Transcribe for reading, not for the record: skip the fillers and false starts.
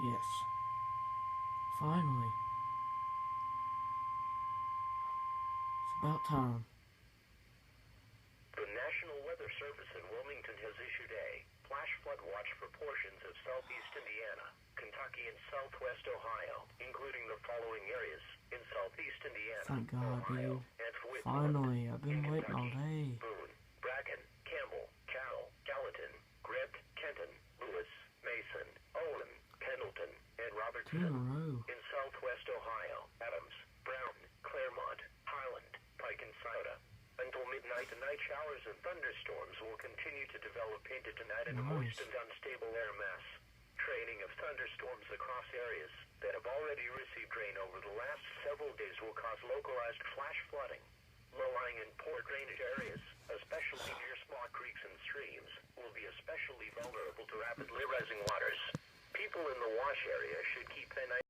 Yes. Finally. It's about time. The National Weather Service in Wilmington has issued a flash flood watch for portions of southeast Indiana, Kentucky, and southwest Ohio, including the following areas in southeast Indiana, Thank God, Ohio, dude. and Whitland. Finally, I've been in waiting all Kentucky, day. Boone, Bracken, Campbell, Carroll, Gallatin, Grant, Kenton, Lewis, Mason, Owen, Pendleton, and Two in a Robertson. row. In southwest Ohio, Adams, Brown, Claremont, Highland, Pike, and Sauda. Until midnight, the night showers and thunderstorms will continue to develop into tonight in a moist and unstable air mass. Training of thunderstorms across areas that have already received rain over the last several days will cause localized flash flooding. Low-lying and poor drainage areas, especially near small creeks and streams, will be especially vulnerable to rapidly rising waters. People in the wash area should keep an eye